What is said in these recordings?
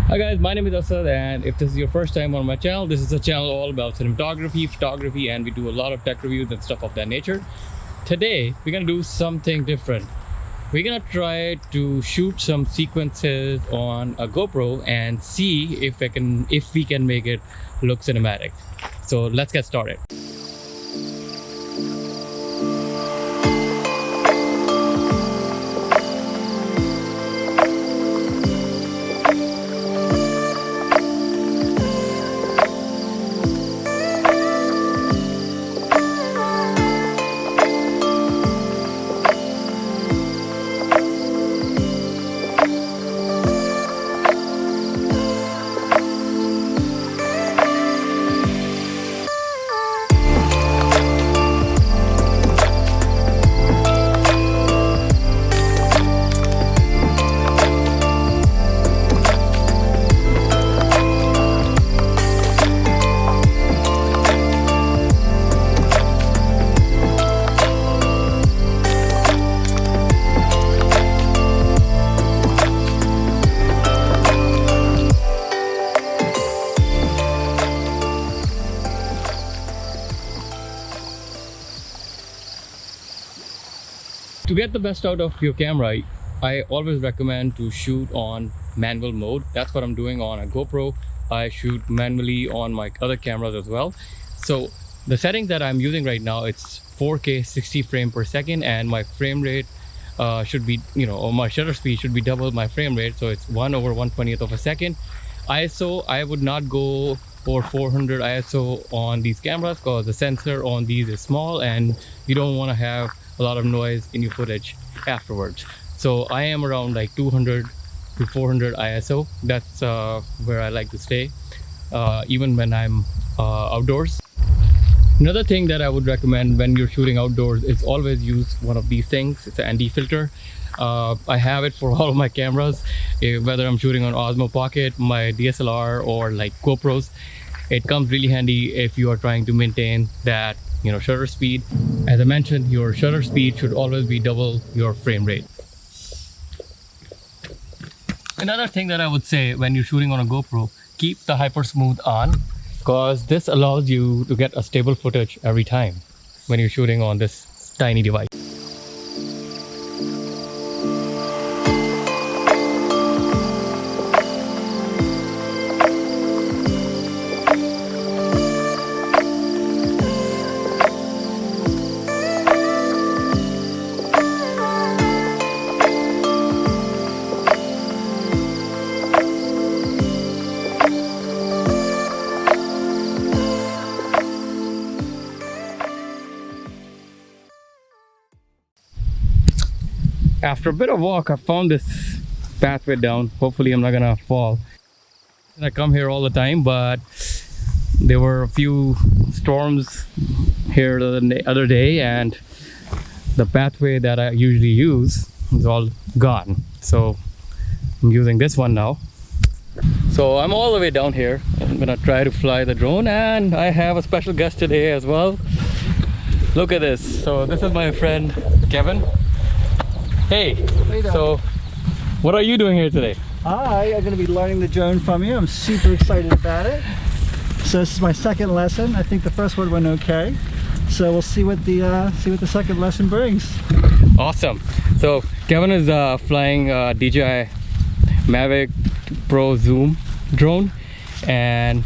Hi guys, my name is Asad, and if this is your first time on my channel, this is a channel all about cinematography, photography, and we do a lot of tech reviews and stuff of that nature. Today we're gonna do something different. We're gonna try to shoot some sequences on a GoPro and see if we can make it look cinematic. So let's get started. To get the best out of your camera, I always recommend to shoot on manual mode. That's what I'm doing on a GoPro. I shoot manually on my other cameras as well. So the setting that I'm using right now, it's 4K 60 frames per second, and my frame rate should be, or my shutter speed should be double my frame rate. So it's 1/120th of a second. ISO, I would not go for 400 ISO on these cameras because the sensor on these is small and you don't want to have a lot of noise in your footage afterwards. So I am around like 200 to 400 ISO. That's where I like to stay, even when I'm outdoors. Another thing that I would recommend when you're shooting outdoors is always use one of these things. It's an ND filter. I have it for all of my cameras, whether I'm shooting on OSMO Pocket, my DSLR, or like GoPros. It comes really handy if you are trying to maintain that shutter speed. As I mentioned, your shutter speed should always be double your frame rate. Another thing that I would say when you're shooting on a GoPro, keep the hyper smooth on, because this allows you to get a stable footage every time when you're shooting on this tiny device. After a bit of walk, I found this pathway down. Hopefully I'm not gonna fall. I come here all the time, but there were a few storms here the other day and the pathway that I usually use is all gone. So I'm using this one now. So I'm all the way down here. I'm gonna try to fly the drone, and I have a special guest today as well. Look at this. So this is my friend Kevin. Hey, so what are you doing here today? Hi, I'm going to be learning the drone from you. I'm super excited about it. So this is my second lesson. I think the first one went okay. So we'll see what the second lesson brings. Awesome. So Kevin is flying DJI Mavic Pro Zoom drone, and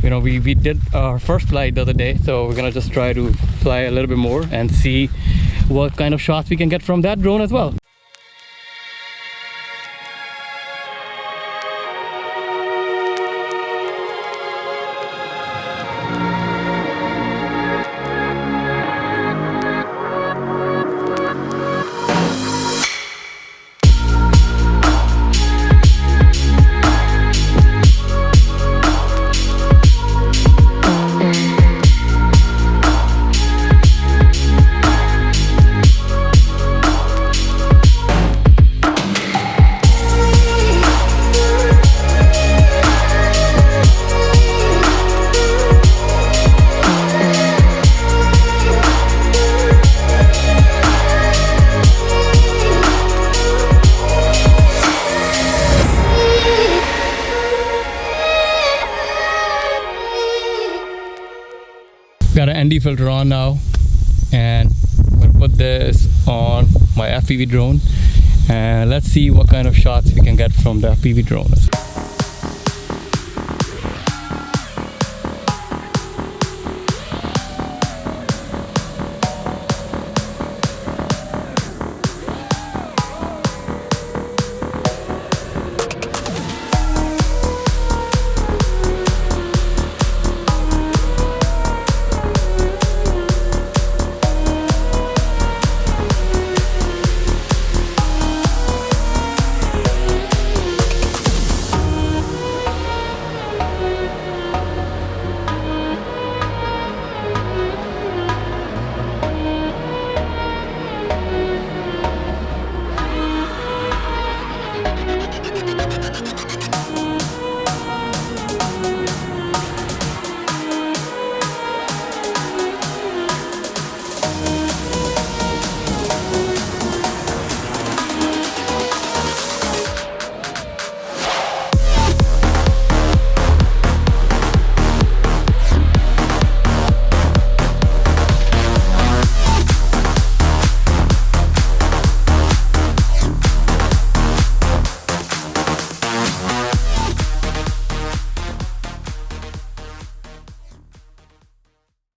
we did our first flight the other day. So we're gonna just try to fly a little bit more and see what kind of shots we can get from that drone as well. Got an ND filter on now, and I'm gonna put this on my FPV drone, and let's see what kind of shots we can get from the FPV drone.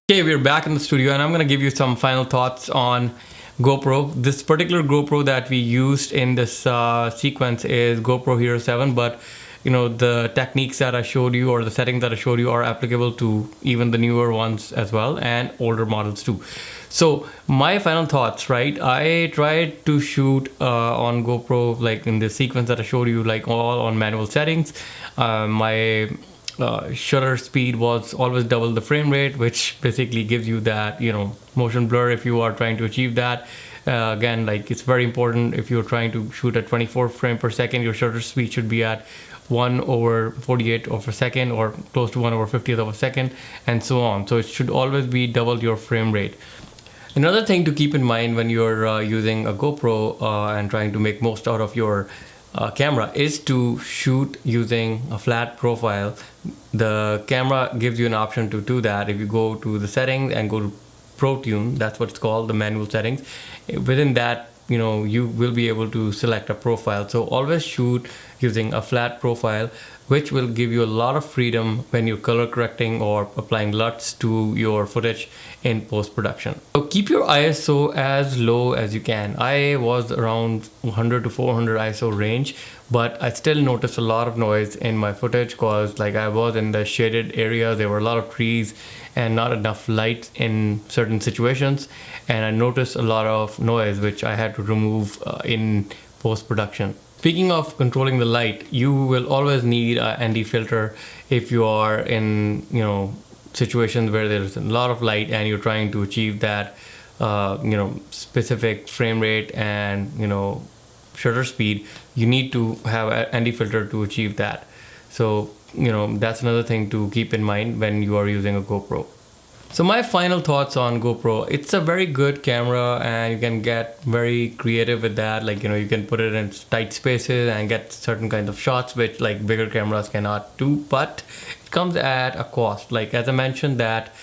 Okay, we're back in the studio and I'm going to give you some final thoughts on GoPro. This particular GoPro that we used in this sequence is GoPro Hero 7, but you know, the techniques that I showed you or the settings that I showed you are applicable to even the newer ones as well and older models too. So my final thoughts, right? I tried to shoot on GoPro, like in the sequence that I showed you, like all on manual settings. My shutter speed was always double the frame rate, which basically gives you that, you know, motion blur if you are trying to achieve that. Again, like it's very important if you're trying to shoot at 24 frames per second, your shutter speed should be at 1/48 of a second or close to 1/50th of a second, and so on. So it should always be double your frame rate. Another thing to keep in mind when you're using a GoPro and trying to make most out of your camera is to shoot using a flat profile. The camera gives you an option to do that. If you go to the settings and go to Pro Tune, that's what it's called, the manual settings. Within that, you know, you will be able to select a profile. So always shoot using a flat profile, which will give you a lot of freedom when you're color correcting or applying LUTs to your footage in post-production. So keep your ISO as low as you can. I was around 100 to 400 ISO range, but I still noticed a lot of noise in my footage because like I was in the shaded area, there were a lot of trees and not enough light in certain situations, and I noticed a lot of noise which I had to remove in post-production. Speaking of controlling the light, you will always need an ND filter if you are in, you know, situations where there's a lot of light and you're trying to achieve that, you know, specific frame rate and, you know, shutter speed. You need to have an ND filter to achieve that. So, you know, that's another thing to keep in mind when you are using a GoPro. So my final thoughts on GoPro, it's a very good camera and you can get very creative with that. Like, you know, you can put it in tight spaces and get certain kinds of shots which like bigger cameras cannot do, but it comes at a cost. Like as I mentioned that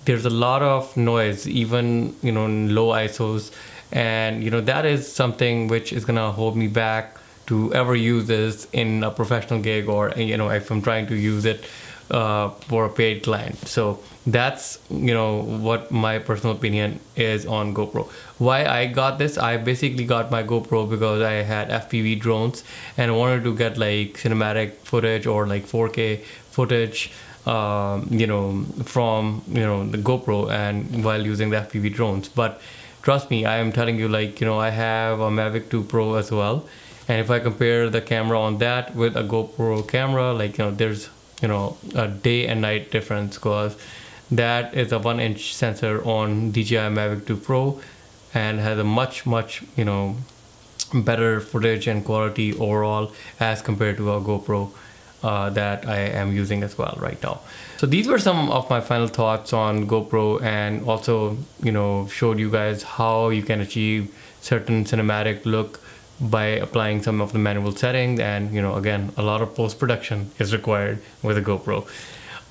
there's a lot of noise, even, you know, in low ISOs, and you know, that is something which is gonna hold me back to ever use this in a professional gig or, you know, if I'm trying to use it for a paid client. So that's, you know, what my personal opinion is on GoPro. Why I got this, I basically got my GoPro because I had FPV drones and I wanted to get like cinematic footage or like 4K footage, you know, from, you know, the GoPro and while using the FPV drones. But trust me, I am telling you, like, you know, I have a Mavic 2 Pro as well, and if I compare the camera on that with a GoPro camera, like, you know, there's, you know, a day and night difference, because that is a 1-inch sensor on DJI Mavic 2 Pro and has a much, you know, better footage and quality overall as compared to a GoPro that I am using as well right now. So these were some of my final thoughts on GoPro, and also, you know, showed you guys how you can achieve certain cinematic look by applying some of the manual settings. And, you know, again, a lot of post-production is required with a GoPro.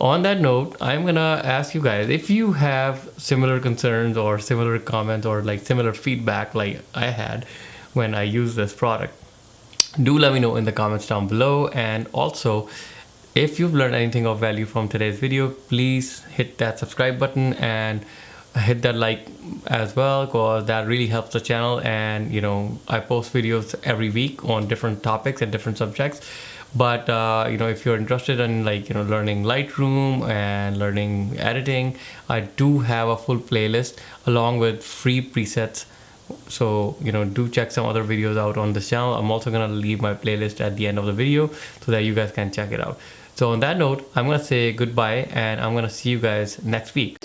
on that note, I'm gonna ask you guys if you have similar concerns or similar comments or like similar feedback like I had when I used this product. Do let me know in the comments down below. And also, if you've learned anything of value from today's video, please hit that subscribe button and hit that like as well, because that really helps the channel. And you know, I post videos every week on different topics and different subjects. But you know, if you're interested in like, you know, learning Lightroom and learning editing, I do have a full playlist along with free presets. So, you know, do check some other videos out on this channel. I'm also gonna leave my playlist at the end of the video so that you guys can check it out. So on that note, I'm gonna say goodbye, and I'm gonna see you guys next week.